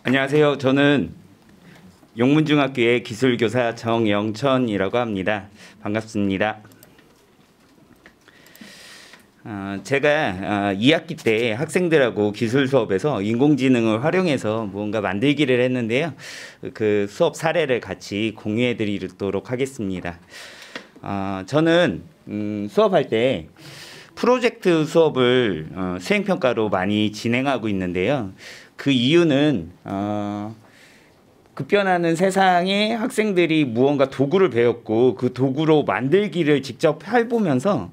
안녕하세요. 저는 용문중학교의 기술교사 정영천이라고 합니다. 반갑습니다. 제가 2학기 때 학생들하고 기술 수업에서 인공지능을 활용해서 무언가 만들기를 했는데요. 그 수업 사례를 같이 공유해 드리도록 하겠습니다. 저는 수업할 때 프로젝트 수업을 수행평가로 많이 진행하고 있는데요. 그 이유는 급변하는 세상에 학생들이 무언가 도구를 배웠고 그 도구로 만들기를 직접 해보면서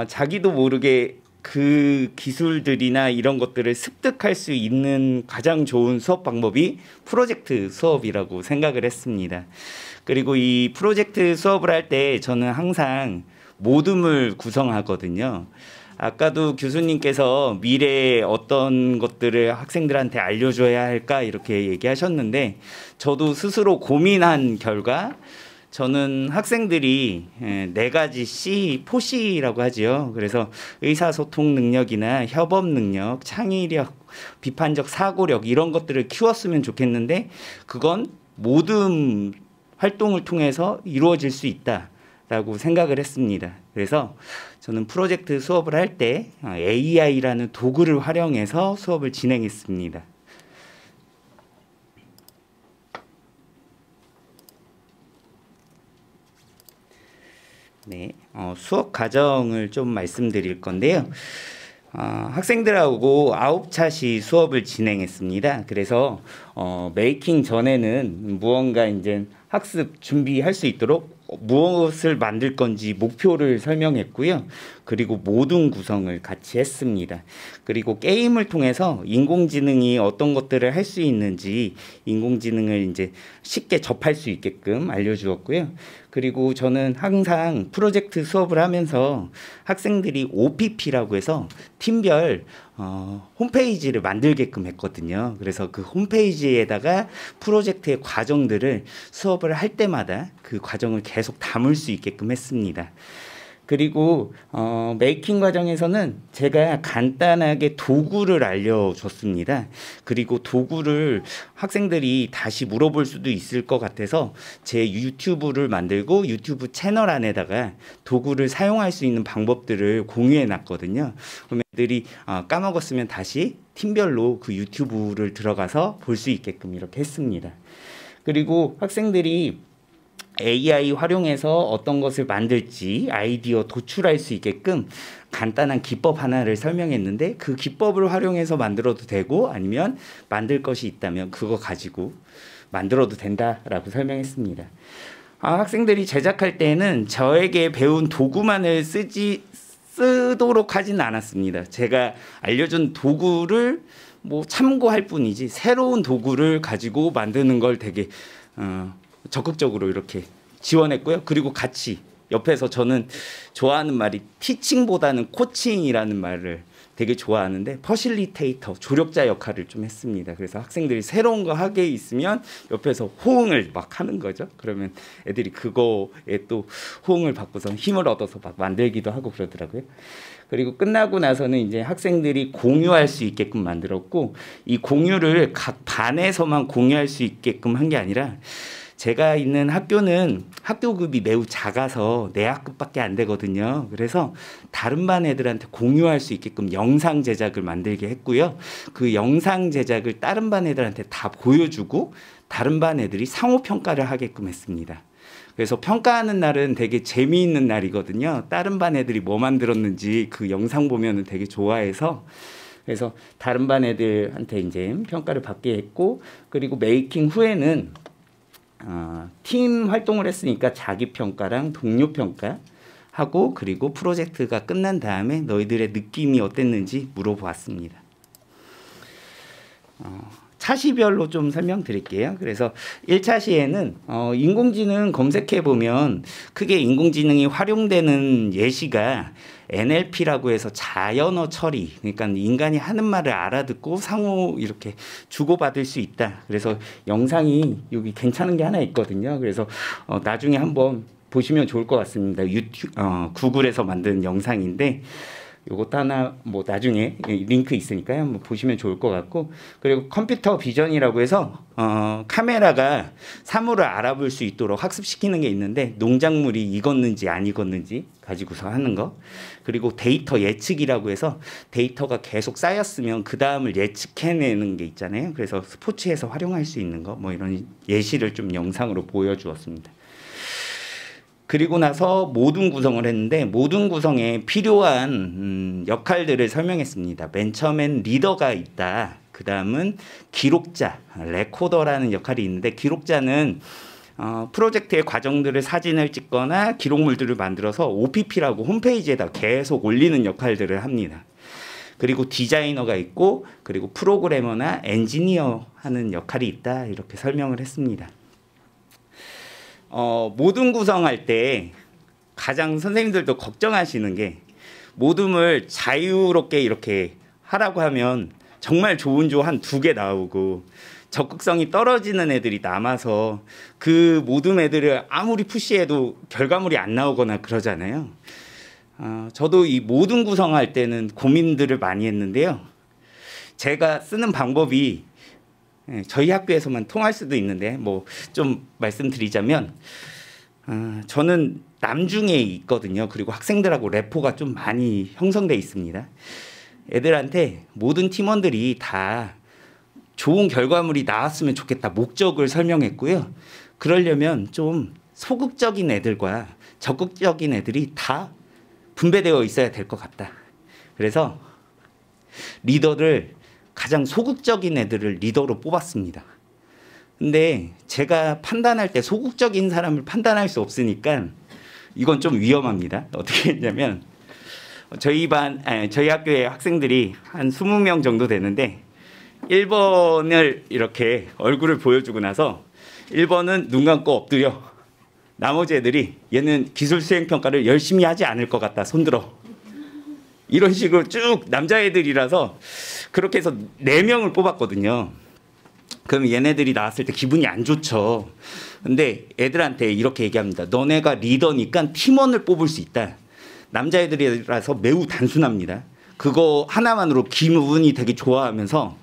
자기도 모르게 그 기술들이나 이런 것들을 습득할 수 있는 가장 좋은 수업 방법이 프로젝트 수업이라고 생각을 했습니다. 그리고 이 프로젝트 수업을 할 때 저는 항상 모둠을 구성하거든요. 아까도 교수님께서 미래에 어떤 것들을 학생들한테 알려줘야 할까 이렇게 얘기하셨는데 저도 스스로 고민한 결과 저는 학생들이 4가지 C, 포C라고 하죠. 그래서 의사소통 능력이나 협업 능력, 창의력, 비판적 사고력 이런 것들을 키웠으면 좋겠는데 그건 모든 활동을 통해서 이루어질 수 있다라고 생각을 했습니다. 그래서 저는 프로젝트 수업을 할 때 AI라는 도구를 활용해서 수업을 진행했습니다. 네, 수업 과정을 좀 말씀드릴 건데요. 학생들하고 9차시 수업을 진행했습니다. 그래서 메이킹 전에는 무언가 이제 학습 준비할 수 있도록 무엇을 만들 건지 목표를 설명했고요. 그리고 모든 구성을 같이 했습니다. 그리고 게임을 통해서 인공지능이 어떤 것들을 할 수 있는지 인공지능을 이제 쉽게 접할 수 있게끔 알려주었고요. 그리고 저는 항상 프로젝트 수업을 하면서 학생들이 OPP라고 해서 팀별 홈페이지를 만들게끔 했거든요. 그래서 그 홈페이지에다가 프로젝트의 과정들을 수업을 할 때마다 그 과정을 계속 담을 수 있게끔 했습니다. 그리고 메이킹 과정에서는 제가 간단하게 도구를 알려줬습니다. 그리고 도구를 학생들이 다시 물어볼 수도 있을 것 같아서 제 유튜브를 만들고 유튜브 채널 안에다가 도구를 사용할 수 있는 방법들을 공유해 놨거든요. 그러면 애들이 까먹었으면 다시 팀별로 그 유튜브를 들어가서 볼 수 있게끔 이렇게 했습니다. 그리고 학생들이 AI 활용해서 어떤 것을 만들지 아이디어 도출할 수 있게끔 간단한 기법 하나를 설명했는데 그 기법을 활용해서 만들어도 되고 아니면 만들 것이 있다면 그거 가지고 만들어도 된다라고 설명했습니다. 학생들이 제작할 때는 저에게 배운 도구만을 쓰도록 하지는 않았습니다. 제가 알려준 도구를 참고할 뿐이지 새로운 도구를 가지고 만드는 걸 되게 적극적으로 이렇게 지원했고요. 그리고 같이 옆에서 저는 좋아하는 말이 티칭보다는 코칭이라는 말을 되게 좋아하는데 퍼실리테이터, 조력자 역할을 좀 했습니다. 그래서 학생들이 새로운 거 하게 있으면 옆에서 호응을 막 하는 거죠. 그러면 애들이 그거에 또 호응을 받고서 힘을 얻어서 막 만들기도 하고 그러더라고요. 그리고 끝나고 나서는 이제 학생들이 공유할 수 있게끔 만들었고 이 공유를 각 반에서만 공유할 수 있게끔 한 게 아니라 제가 있는 학교는 학교급이 매우 작아서 내학급밖에 안 되거든요. 그래서 다른 반 애들한테 공유할 수 있게끔 영상 제작을 만들게 했고요. 그 영상 제작을 다른 반 애들한테 다 보여주고 다른 반 애들이 상호평가를 하게끔 했습니다. 그래서 평가하는 날은 되게 재미있는 날이거든요. 다른 반 애들이 뭐 만들었는지 그 영상 보면은 되게 좋아해서 그래서 다른 반 애들한테 이제 평가를 받게 했고 그리고 메이킹 후에는 팀 활동을 했으니까 자기평가랑 동료평가 하고 그리고 프로젝트가 끝난 다음에 너희들의 느낌이 어땠는지 물어보았습니다. 차시별로 좀 설명드릴게요. 그래서 1차 시에는 인공지능 검색해보면 크게 인공지능이 활용되는 예시가 NLP라고 해서 자연어 처리, 그러니까 인간이 하는 말을 알아듣고 상호 이렇게 주고받을 수 있다. 그래서 영상이 여기 괜찮은 게 하나 있거든요. 그래서 나중에 한번 보시면 좋을 것 같습니다. 구글에서 만든 영상인데 요것도 하나 뭐 나중에 링크 있으니까요. 한번 보시면 좋을 것 같고, 그리고 컴퓨터 비전이라고 해서 카메라가 사물을 알아볼 수 있도록 학습시키는 게 있는데, 농작물이 익었는지 안 익었는지 가지고서 하는 거, 그리고 데이터 예측이라고 해서 데이터가 계속 쌓였으면 그 다음을 예측해내는 게 있잖아요. 그래서 스포츠에서 활용할 수 있는 거, 뭐 이런 예시를 좀 영상으로 보여주었습니다. 그리고 나서 모둠 구성을 했는데, 모둠 구성에 필요한 역할들을 설명했습니다. 맨 처음엔 리더가 있다. 그 다음은 기록자, 레코더라는 역할이 있는데, 기록자는 프로젝트의 과정들을 사진을 찍거나 기록물들을 만들어서 OPP라고 홈페이지에다 계속 올리는 역할들을 합니다. 그리고 디자이너가 있고, 그리고 프로그래머나 엔지니어 하는 역할이 있다. 이렇게 설명을 했습니다. 모둠 구성할 때 가장 선생님들도 걱정하시는 게, 모둠을 자유롭게 이렇게 하라고 하면 정말 좋은 조 한 2개 나오고 적극성이 떨어지는 애들이 남아서 그 모둠 애들을 아무리 푸시해도 결과물이 안 나오거나 그러잖아요. 저도 이 모둠 구성할 때는 고민들을 많이 했는데요. 제가 쓰는 방법이 저희 학교에서만 통할 수도 있는데, 뭐 좀 말씀드리자면, 저는 남중에 있거든요. 그리고 학생들하고 래포가 좀 많이 형성돼 있습니다. 애들한테 모든 팀원들이 다 좋은 결과물이 나왔으면 좋겠다 목적을 설명했고요. 그러려면 좀 소극적인 애들과 적극적인 애들이 다 분배되어 있어야 될 것 같다. 그래서 리더를 가장 소극적인 애들을 리더로 뽑았습니다. 근데 제가 판단할 때 소극적인 사람을 판단할 수 없으니까 이건 좀 위험합니다. 어떻게 했냐면, 저희 학교의 학생들이 한 20명 정도 되는데, 1번을 이렇게 얼굴을 보여주고 나서 1번은 눈 감고 엎드려. 나머지 애들이 얘는 기술 수행 평가를 열심히 하지 않을 것 같다. 손들어. 이런 식으로 쭉 남자애들이라서 그렇게 해서 4명을 뽑았거든요. 그럼 얘네들이 나왔을 때 기분이 안 좋죠. 근데 애들한테 이렇게 얘기합니다. 너네가 리더니까 팀원을 뽑을 수 있다. 남자애들이라서 매우 단순합니다. 그거 하나만으로 기분이 되게 좋아하면서,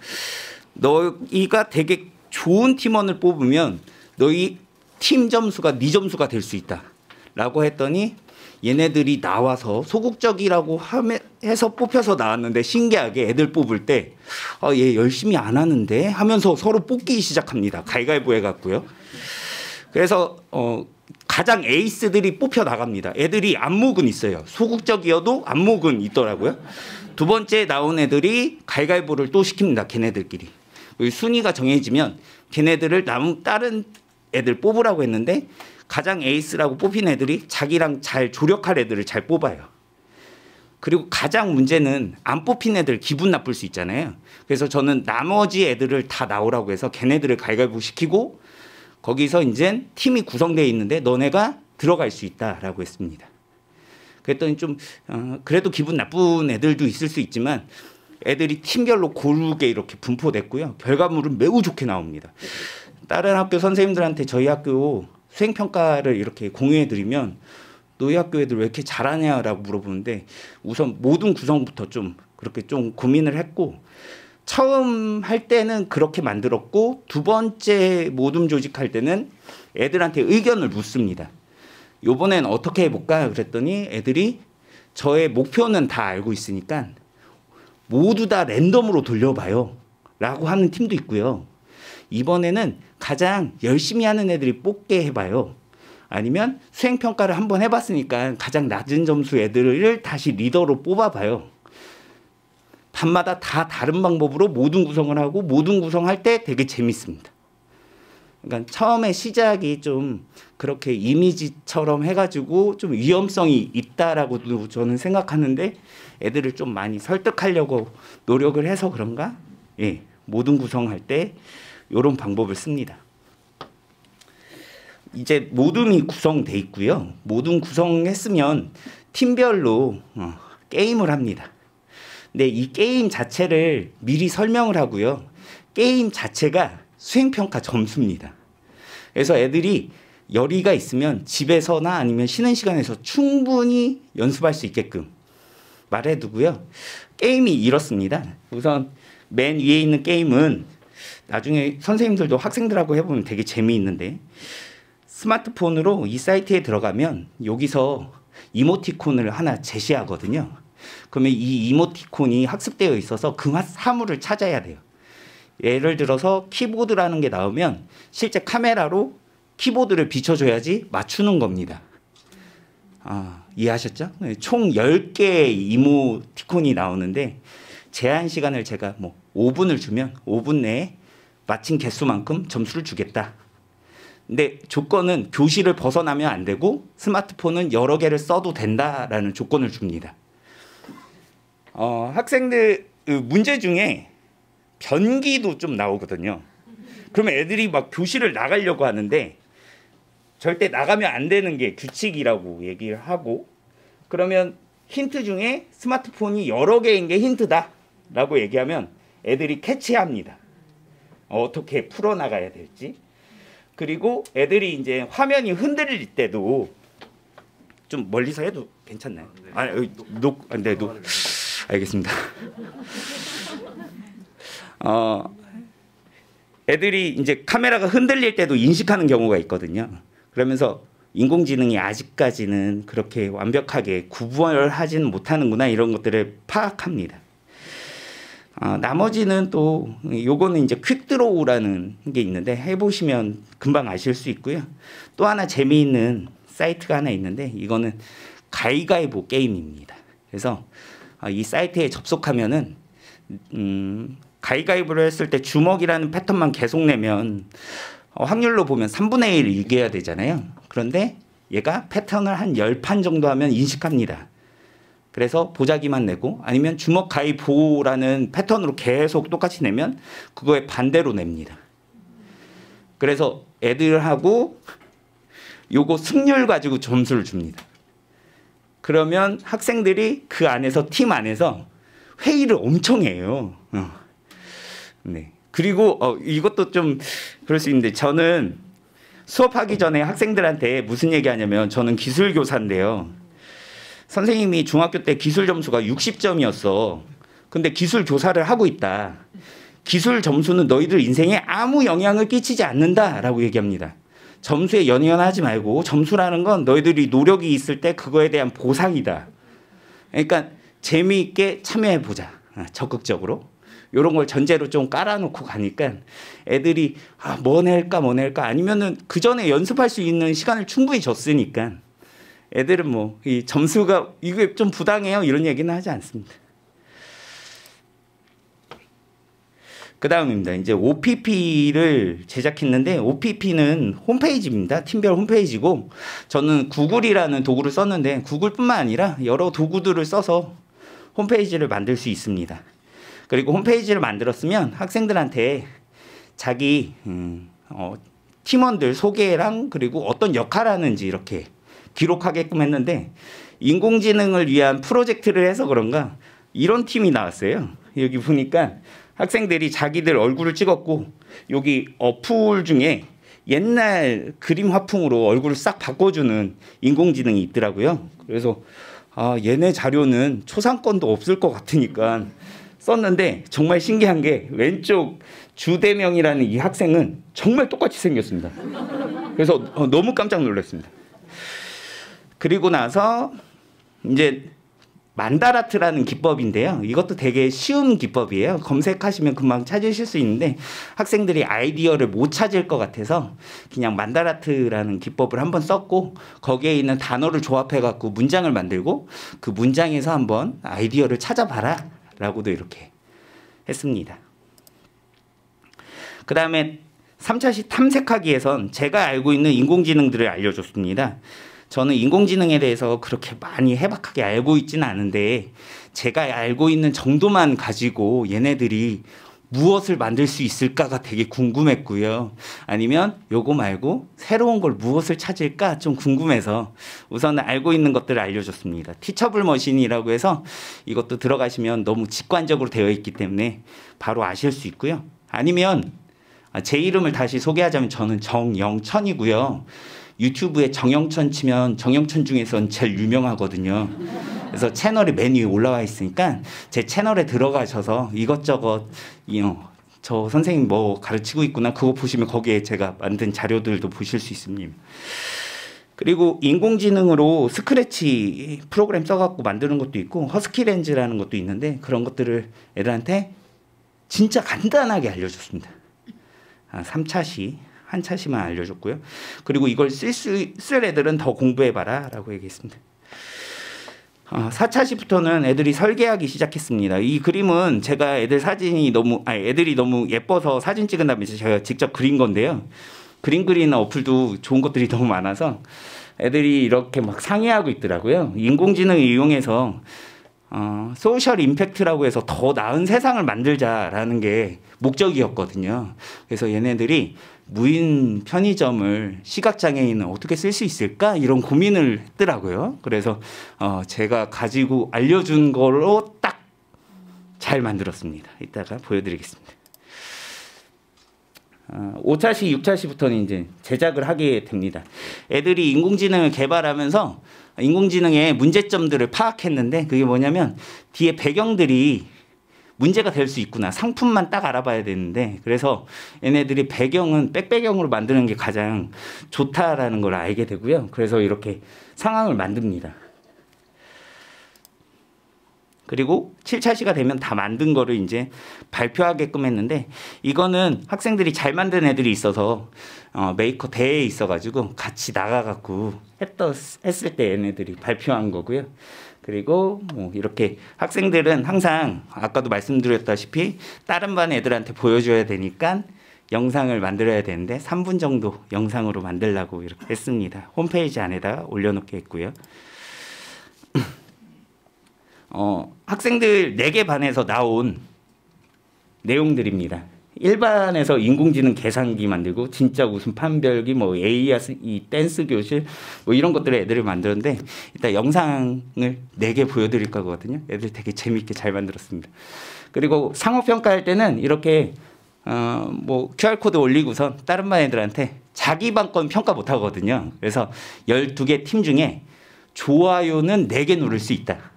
너희가 되게 좋은 팀원을 뽑으면 너희 팀 점수가 네 점수가 될 수 있다 라고 했더니, 얘네들이 나와서 소극적이라고 해서 뽑혀서 나왔는데, 신기하게 애들 뽑을 때 얘 열심히 안 하는데 하면서 서로 뽑기 시작합니다. 가위가위보 해갖고요. 그래서 가장 에이스들이 뽑혀 나갑니다. 애들이 안목은 있어요. 소극적이어도 안목은 있더라고요. 2번째 나온 애들이 가위가위보를 또 시킵니다. 걔네들끼리. 순위가 정해지면 걔네들을 다른 애들 뽑으라고 했는데, 가장 에이스라고 뽑힌 애들이 자기랑 잘 조력할 애들을 잘 뽑아요. 그리고 가장 문제는 안 뽑힌 애들 기분 나쁠 수 있잖아요. 그래서 저는 나머지 애들을 다 나오라고 해서 걔네들을 가위가위보 시키고, 거기서 이제 팀이 구성되어 있는데 너네가 들어갈 수 있다라고 했습니다. 그랬더니 좀 그래도 기분 나쁜 애들도 있을 수 있지만, 애들이 팀별로 고르게 이렇게 분포됐고요. 결과물은 매우 좋게 나옵니다. 다른 학교 선생님들한테 저희 학교 수행평가를 이렇게 공유해드리면, 너희 학교 애들 왜 이렇게 잘하냐라고 물어보는데, 우선 모든 구성부터 좀 그렇게 좀 고민을 했고, 처음 할 때는 그렇게 만들었고, 2번째 모둠 조직할 때는 애들한테 의견을 묻습니다. 요번엔 어떻게 해볼까? 그랬더니 애들이 저의 목표는 다 알고 있으니까 모두 다 랜덤으로 돌려봐요 라고 하는 팀도 있고요. 이번에는 가장 열심히 하는 애들이 뽑게 해봐요. 아니면 수행평가를 한번 해봤으니까 가장 낮은 점수 애들을 다시 리더로 뽑아봐요. 밤마다 다 다른 방법으로 모든 구성을 하고, 모든 구성할 때 되게 재밌습니다. 그러니까 처음에 시작이 좀 그렇게 이미지처럼 해가지고 좀 위험성이 있다라고 저는 생각하는데, 애들을 좀 많이 설득하려고 노력을 해서 그런가? 예, 모든 구성할 때 이런 방법을 씁니다. 이제 모둠이 구성돼 있고요. 모둠 구성했으면 팀별로 게임을 합니다. 근데 이 게임 자체를 미리 설명을 하고요. 게임 자체가 수행평가 점수입니다. 그래서 애들이 열의가 있으면 집에서나 아니면 쉬는 시간에서 충분히 연습할 수 있게끔 말해두고요. 게임이 이렇습니다. 우선 맨 위에 있는 게임은 나중에 선생님들도 학생들하고 해보면 되게 재미있는데, 스마트폰으로 이 사이트에 들어가면 여기서 이모티콘을 하나 제시하거든요. 그러면 이 이모티콘이 학습되어 있어서 그 사물을 찾아야 돼요. 예를 들어서 키보드라는 게 나오면 실제 카메라로 키보드를 비춰줘야지 맞추는 겁니다. 이해하셨죠? 총 10개의 이모티콘이 나오는데 제한 시간을 제가 뭐 5분을 주면 5분 내에 맞힌 개수만큼 점수를 주겠다. 근데 조건은 교실을 벗어나면 안 되고 스마트폰은 여러 개를 써도 된다라는 조건을 줍니다. 학생들 문제 중에 변기도 좀 나오거든요. 그러면 애들이 막 교실을 나가려고 하는데 절대 나가면 안 되는 게 규칙이라고 얘기를 하고, 그러면 힌트 중에 스마트폰이 여러 개인 게 힌트다라고 얘기하면 애들이 캐치합니다. 어떻게 풀어나가야 될지. 그리고 애들이 이제 화면이 흔들릴 때도 좀 멀리서 해도 괜찮나요? 네, 알겠습니다. 애들이 이제 카메라가 흔들릴 때도 인식하는 경우가 있거든요. 그러면서 인공지능이 아직까지는 그렇게 완벽하게 구분하지는 못하는구나, 이런 것들을 파악합니다. 나머지는 또 요거는 이제 퀵드로우라는 게 있는데 해보시면 금방 아실 수 있고요. 또 하나 재미있는 사이트가 하나 있는데 이거는 가위가위보 게임입니다. 그래서 이 사이트에 접속하면은 가위가위보를 했을 때 주먹이라는 패턴만 계속 내면 확률로 보면 3분의 1 이겨야 되잖아요. 그런데 얘가 패턴을 한 10판 정도 하면 인식합니다. 그래서 보자기만 내고, 아니면 주먹 가위보라는 패턴으로 계속 똑같이 내면 그거에 반대로 냅니다. 그래서 애들하고 요거 승률 가지고 점수를 줍니다. 그러면 학생들이 그 안에서, 팀 안에서 회의를 엄청 해요. 네. 그리고 이것도 좀 그럴 수 있는데, 저는 수업하기 전에 학생들한테 무슨 얘기하냐면, 저는 기술교사인데요. 선생님이 중학교 때 기술 점수가 60점이었어. 근데 기술 교사를 하고 있다. 기술 점수는 너희들 인생에 아무 영향을 끼치지 않는다라고 얘기합니다. 점수에 연연하지 말고 점수라는 건 너희들이 노력이 있을 때 그거에 대한 보상이다. 그러니까 재미있게 참여해보자. 적극적으로. 이런 걸 전제로 좀 깔아놓고 가니까 애들이 뭐 낼까 아니면은 그 전에 연습할 수 있는 시간을 충분히 줬으니까 애들은 뭐 이 점수가 이게 좀 부당해요 이런 얘기는 하지 않습니다. 그 다음입니다. 이제 OPP를 제작했는데, OPP는 홈페이지입니다. 팀별 홈페이지고, 저는 구글이라는 도구를 썼는데 구글뿐만 아니라 여러 도구들을 써서 홈페이지를 만들 수 있습니다. 그리고 홈페이지를 만들었으면 학생들한테 자기 팀원들 소개랑 그리고 어떤 역할을 하는지 이렇게 기록하게끔 했는데, 인공지능을 위한 프로젝트를 해서 그런가 이런 팀이 나왔어요. 여기 보니까 학생들이 자기들 얼굴을 찍었고, 여기 어플 중에 옛날 그림 화풍으로 얼굴을 싹 바꿔주는 인공지능이 있더라고요. 그래서 얘네 자료는 초상권도 없을 것 같으니까 썼는데, 정말 신기한 게 왼쪽 주대명이라는 이 학생은 정말 똑같이 생겼습니다. 그래서 너무 깜짝 놀랐습니다. 그리고 나서 이제 만다라트라는 기법인데요. 이것도 되게 쉬운 기법이에요. 검색하시면 금방 찾으실 수 있는데 학생들이 아이디어를 못 찾을 것 같아서 그냥 만다라트라는 기법을 한번 썼고, 거기에 있는 단어를 조합해 갖고 문장을 만들고 그 문장에서 한번 아이디어를 찾아봐라 라고도 이렇게 했습니다. 그 다음에 3차시 탐색하기에선 제가 알고 있는 인공지능들을 알려줬습니다. 저는 인공지능에 대해서 그렇게 많이 해박하게 알고 있지는 않은데, 제가 알고 있는 정도만 가지고 얘네들이 무엇을 만들 수 있을까가 되게 궁금했고요. 아니면 요거 말고 새로운 걸 무엇을 찾을까 좀 궁금해서 우선 알고 있는 것들을 알려줬습니다. 티처블 머신이라고 해서 이것도 들어가시면 너무 직관적으로 되어 있기 때문에 바로 아실 수 있고요. 아니면 제 이름을 다시 소개하자면 저는 정영천이고요. 유튜브에 정영천 치면 정영천 중에선 제일 유명하거든요. 그래서 채널이 맨 위에 올라와 있으니까 제 채널에 들어가셔서 이것저것 저 선생님 뭐 가르치고 있구나 그거 보시면 거기에 제가 만든 자료들도 보실 수 있습니다. 그리고 인공지능으로 스크래치 프로그램 써갖고 만드는 것도 있고 허스키렌즈라는 것도 있는데 그런 것들을 애들한테 진짜 간단하게 알려줬습니다. 3차시, 한 차시만 알려줬고요. 그리고 이걸 쓸 애들은 더 공부해봐라 라고 얘기했습니다. 4차시부터는 애들이 설계하기 시작했습니다. 이 그림은 제가 애들이 너무 예뻐서 사진 찍은 다음에 제가 직접 그린 건데요. 그림 그리는 어플도 좋은 것들이 너무 많아서 애들이 이렇게 막 상의하고 있더라고요. 인공지능을 이용해서 소셜 임팩트라고 해서 더 나은 세상을 만들자라는 게 목적이었거든요. 그래서 얘네들이 무인 편의점을 시각장애인은 어떻게 쓸 수 있을까 이런 고민을 했더라고요. 그래서 제가 가지고 알려준 걸로 딱 잘 만들었습니다. 이따가 보여드리겠습니다. 5차시, 6차시부터는 이제 제작을 하게 됩니다. 애들이 인공지능을 개발하면서 인공지능의 문제점들을 파악했는데 그게 뭐냐면 뒤에 배경들이 문제가 될 수 있구나. 상품만 딱 알아봐야 되는데 그래서 얘네들이 배경은 백배경으로 만드는 게 가장 좋다라는 걸 알게 되고요. 그래서 이렇게 상황을 만듭니다. 그리고 7차시가 되면 다 만든 거를 이제 발표하게끔 했는데 이거는 학생들이 잘 만든 애들이 있어서 메이커 대회에 있어가지고 같이 나가갖고 했을 때 얘네들이 발표한 거고요. 그리고 뭐 이렇게 학생들은 항상 아까도 말씀드렸다시피 다른 반 애들한테 보여줘야 되니까 영상을 만들어야 되는데 3분 정도 영상으로 만들려고 이렇게 했습니다. 홈페이지 안에다가 올려놓게 했고요. 학생들 4개 반에서 나온 내용들입니다. 1반에서 인공지능 계산기 만들고 진짜 웃음 판별기 뭐 AR 댄스 교실 뭐 이런 것들을 애들을 만들었는데 이따 영상을 4개 보여드릴 거거든요. 애들 되게 재밌게 잘 만들었습니다. 그리고 상호평가할 때는 이렇게 뭐 QR코드 올리고선 다른 반 애들한테 자기 반 건 평가 못 하거든요. 그래서 12개 팀 중에 좋아요는 4개 누를 수 있다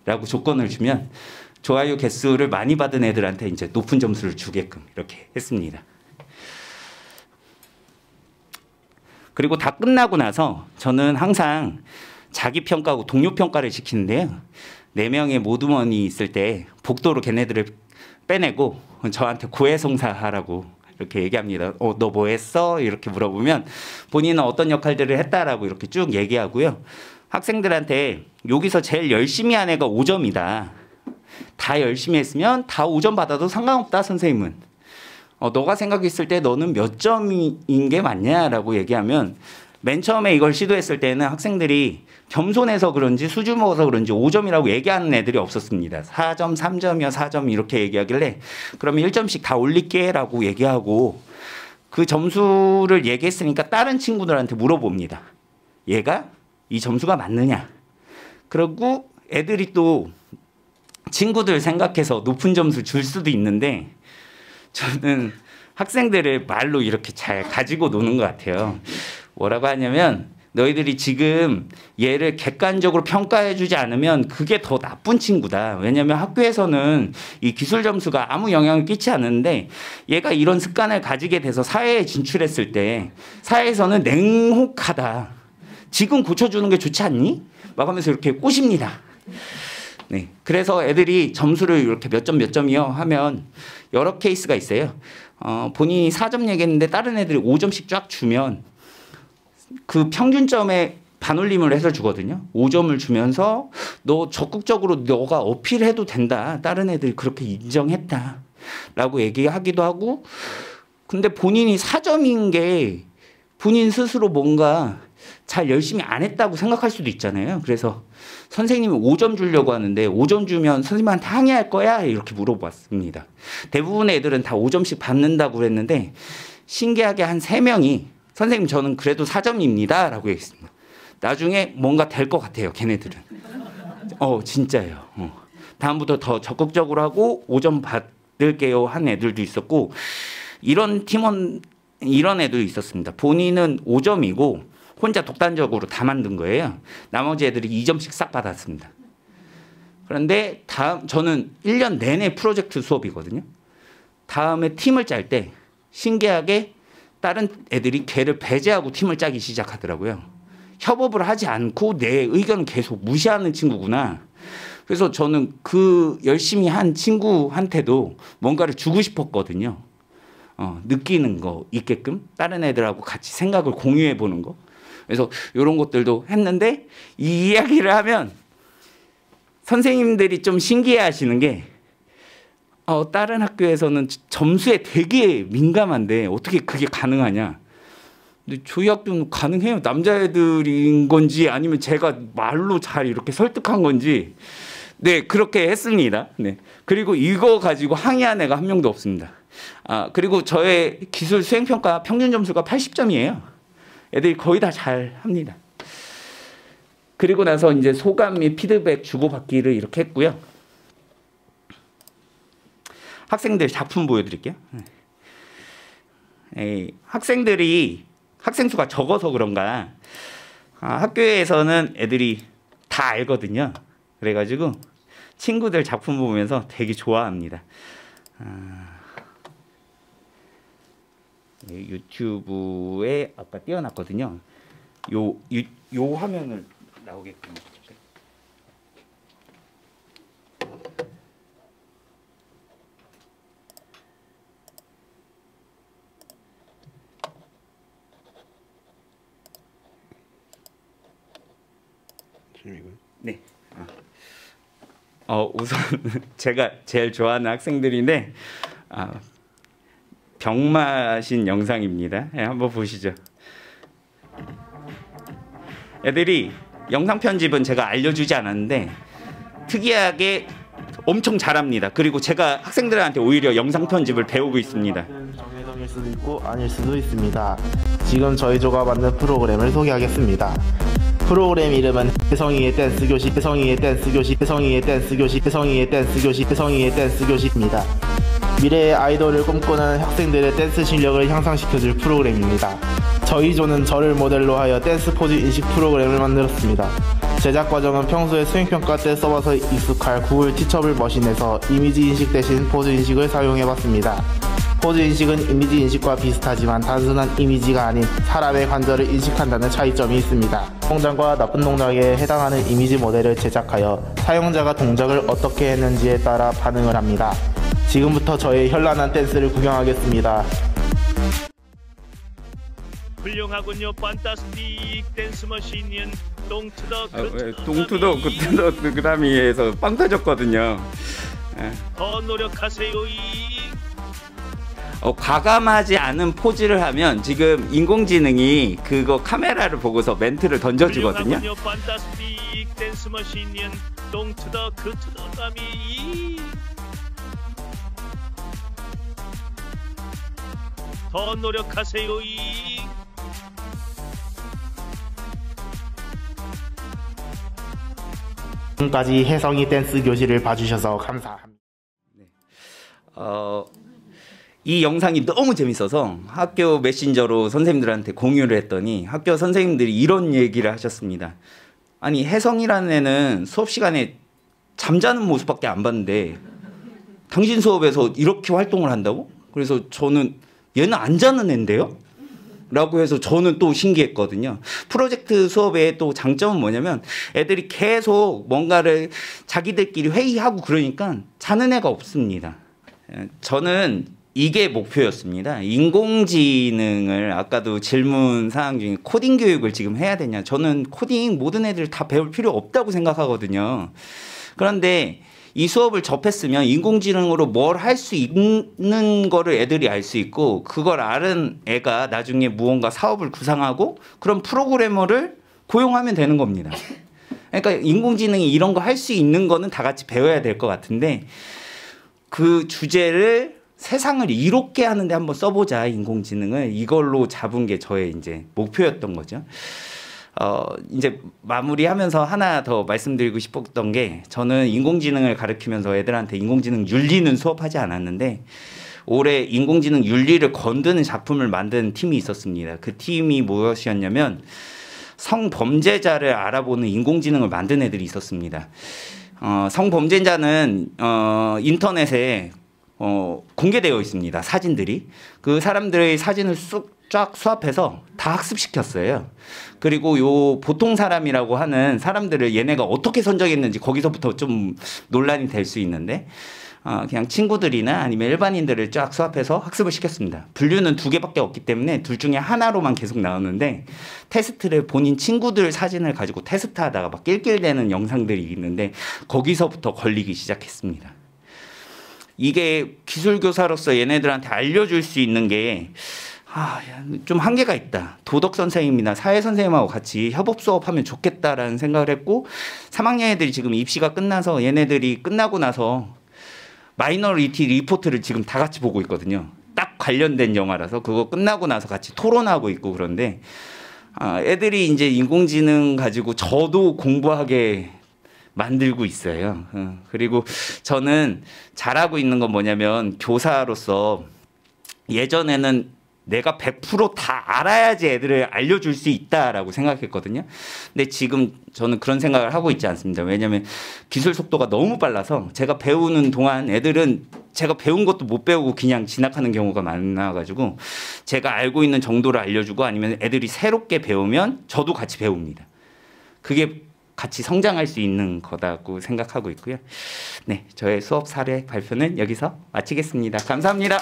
라고 조건을 주면 좋아요 개수를 많이 받은 애들한테 이제 높은 점수를 주게끔 이렇게 했습니다. 그리고 다 끝나고 나서 저는 항상 자기 평가하고 동료 평가를 시키는데요. 4명의 모두먼이 있을 때 복도로 걔네들을 빼내고 저한테 고해성사하라고 이렇게 얘기합니다. 너 뭐 했어? 이렇게 물어보면 본인은 어떤 역할들을 했다라고 이렇게 쭉 얘기하고요. 학생들한테 여기서 제일 열심히 한 애가 5점이다. 다 열심히 했으면 다 5점 받아도 상관없다, 선생님은. 너가 생각했을 때 너는 몇 점인 게 맞냐라고 얘기하면 맨 처음에 이걸 시도했을 때는 학생들이 겸손해서 그런지 수주 먹어서 그런지 5점이라고 얘기하는 애들이 없었습니다. 4점, 3점이요, 4점 이렇게 얘기하길래 그러면 1점씩 다 올릴게 라고 얘기하고 그 점수를 얘기했으니까 다른 친구들한테 물어봅니다. 얘가 이 점수가 맞느냐. 그리고 애들이 또 친구들 생각해서 높은 점수 줄 수도 있는데 저는 학생들을 말로 이렇게 잘 가지고 노는 것 같아요. 뭐라고 하냐면 너희들이 지금 얘를 객관적으로 평가해주지 않으면 그게 더 나쁜 친구다. 왜냐하면 학교에서는 이 기술 점수가 아무 영향을 끼치지 않는데 얘가 이런 습관을 가지게 돼서 사회에 진출했을 때 사회에서는 냉혹하다. 지금 고쳐주는 게 좋지 않니? 막 하면서 이렇게 꼬십니다. 네. 그래서 애들이 점수를 이렇게 몇 점이요 하면 여러 케이스가 있어요. 본인이 4점 얘기했는데 다른 애들이 5점씩 쫙 주면 그 평균점에 반올림을 해서 주거든요. 5점을 주면서 너 적극적으로 너가 어필해도 된다. 다른 애들이 그렇게 인정했다. 라고 얘기하기도 하고 근데 본인이 4점인 게 본인 스스로 뭔가 잘 열심히 안 했다고 생각할 수도 있잖아요. 그래서 선생님이 5점 주려고 하는데 5점 주면 선생님한테 항의할 거야? 이렇게 물어봤습니다. 대부분의 애들은 다 5점씩 받는다고 그랬는데 신기하게 한 3명이 선생님 저는 그래도 4점입니다. 라고 얘기했습니다. 나중에 뭔가 될 것 같아요. 걔네들은. 진짜예요. 다음부터 더 적극적으로 하고 5점 받을게요 한 애들도 있었고 이런 애도 있었습니다. 본인은 5점이고 혼자 독단적으로 다 만든 거예요. 나머지 애들이 2점씩 싹 받았습니다. 그런데 저는 1년 내내 프로젝트 수업이거든요. 다음에 팀을 짤 때 신기하게 다른 애들이 걔를 배제하고 팀을 짜기 시작하더라고요. 협업을 하지 않고 내 의견을 계속 무시하는 친구구나. 그래서 저는 그 열심히 한 친구한테도 뭔가를 주고 싶었거든요. 느끼는 거 있게끔 다른 애들하고 같이 생각을 공유해 보는 거. 그래서 이런 것들도 했는데 이 이야기를 하면 선생님들이 좀 신기해 하시는 게 다른 학교에서는 점수에 되게 민감한데 어떻게 그게 가능하냐. 근데 저희 학교는 가능해요. 남자애들인 건지 아니면 제가 말로 잘 이렇게 설득한 건지 네 그렇게 했습니다. 네 그리고 이거 가지고 항의한 애가 한 명도 없습니다. 그리고 저의 기술 수행평가 평균 점수가 80점이에요. 애들이 거의 다 잘 합니다. 그리고 나서 이제 소감 및 피드백 주고받기를 이렇게 했고요. 학생들 작품 보여드릴게요. 학생 수가 적어서 그런가 학교에서는 애들이 다 알거든요. 그래가지고 친구들 작품 보면서 되게 좋아합니다. 유튜브에 아까 띄워놨거든요. 요 화면을 나오게끔. 네. 우선 제가 제일 좋아하는 학생들인데 병마신 영상입니다. 네, 한번 보시죠. 애들이 영상 편집은 제가 알려주지 않았는데 특이하게 엄청 잘합니다. 그리고 제가 학생들한테 오히려 영상 편집을 배우고 있습니다. 정해성일 수도 있고 아닐 수도 있습니다. 지금 저희 조가 만든 프로그램을 소개하겠습니다. 프로그램 이름은 혜성이의 댄스 교실, 혜성이의 댄스 교실, 혜성이의 댄스 교실, 혜성이의 댄스 교실, 혜성이의 댄스 교실입니다. 미래의 아이돌을 꿈꾸는 학생들의 댄스 실력을 향상시켜줄 프로그램입니다. 저희 조는 저를 모델로 하여 댄스 포즈 인식 프로그램을 만들었습니다. 제작 과정은 평소에 수행평가 때 써봐서 익숙할 구글 티처블 머신에서 이미지 인식 대신 포즈 인식을 사용해봤습니다. 포즈 인식은 이미지 인식과 비슷하지만 단순한 이미지가 아닌 사람의 관절을 인식한다는 차이점이 있습니다. 동작과 나쁜 동작에 해당하는 이미지 모델을 제작하여 사용자가 동작을 어떻게 했는지에 따라 반응을 합니다. 지금부터 저의 현란한 댄스를 구경하겠습니다. 훌륭하군요. 판타스틱 댄스 머신은 동투더 그다미에서 빵 터졌거든요. 더 노력하세요. 과감하지 않은 포즈를 하면 지금 인공지능이 그거 카메라를 보고서 멘트를 던져주거든요. 훌륭하군요. 판타스틱 댄스 머신은 동투더 가미 더 노력하세요. 지금까지 혜성이 댄스 교실을 봐주셔서 감사합니다. 이 영상이 너무 재밌어서 학교 메신저로 선생님들한테 공유를 했더니 학교 선생님들이 이런 얘기를 하셨습니다. 아니 혜성이라는 애는 수업 시간에 잠자는 모습밖에 안 봤는데 당신 수업에서 이렇게 활동을 한다고? 그래서 저는 얘는 안 자는 애인데요? 라고 해서 저는 또 신기했거든요. 프로젝트 수업의 또 장점은 뭐냐면 애들이 계속 뭔가를 자기들끼리 회의하고 그러니까 자는 애가 없습니다. 저는 이게 목표였습니다. 인공지능을 아까도 질문 사항 중에 코딩 교육을 지금 해야 되냐. 저는 코딩 모든 애들 다 배울 필요 없다고 생각하거든요. 그런데 이 수업을 접했으면 인공지능으로 뭘 할 수 있는 거를 애들이 알 수 있고 그걸 아는 애가 나중에 무언가 사업을 구상하고 그런 프로그래머를 고용하면 되는 겁니다. 그러니까 인공지능이 이런 거 할 수 있는 거는 다 같이 배워야 될 것 같은데 그 주제를 세상을 이롭게 하는데 한번 써보자 인공지능을 이걸로 잡은 게 저의 이제 목표였던 거죠. 이제 마무리하면서 하나 더 말씀드리고 싶었던 게 저는 인공지능을 가르치면서 애들한테 인공지능 윤리는 수업하지 않았는데 올해 인공지능 윤리를 건드는 작품을 만든 팀이 있었습니다. 그 팀이 무엇이었냐면 성범죄자를 알아보는 인공지능을 만든 애들이 있었습니다. 성범죄자는 인터넷에 공개되어 있습니다. 사진들이. 그 사람들의 사진을 쫙 수합해서 다 학습시켰어요. 그리고 요 보통 사람이라고 하는 사람들을 얘네가 어떻게 선정했는지 거기서부터 좀 논란이 될 수 있는데 그냥 친구들이나 아니면 일반인들을 쫙 수합해서 학습을 시켰습니다. 분류는 2개밖에 없기 때문에 둘 중에 하나로만 계속 나오는데 테스트를 본인 친구들 사진을 가지고 테스트하다가 막 낄낄대는 영상들이 있는데 거기서부터 걸리기 시작했습니다. 이게 기술교사로서 얘네들한테 알려줄 수 있는 게 좀 한계가 있다. 도덕 선생님이나 사회 선생님하고 같이 협업 수업하면 좋겠다라는 생각을 했고 3학년 애들이 지금 입시가 끝나서 얘네들이 끝나고 나서 마이너리티 리포트를 지금 다 같이 보고 있거든요. 딱 관련된 영화라서 그거 끝나고 나서 같이 토론하고 있고 그런데 애들이 이제 인공지능 가지고 저도 공부하게 만들고 있어요. 그리고 저는 잘하고 있는 건 뭐냐면 교사로서 예전에는 내가 100% 다 알아야지 애들을 알려줄 수 있다라고 생각했거든요. 근데 지금 저는 그런 생각을 하고 있지 않습니다. 왜냐하면 기술 속도가 너무 빨라서 제가 배우는 동안 애들은 제가 배운 것도 못 배우고 그냥 진학하는 경우가 많아가지고 제가 알고 있는 정도를 알려주고 아니면 애들이 새롭게 배우면 저도 같이 배웁니다. 그게 같이 성장할 수 있는 거다고 생각하고 있고요. 네, 저의 수업 사례 발표는 여기서 마치겠습니다. 감사합니다.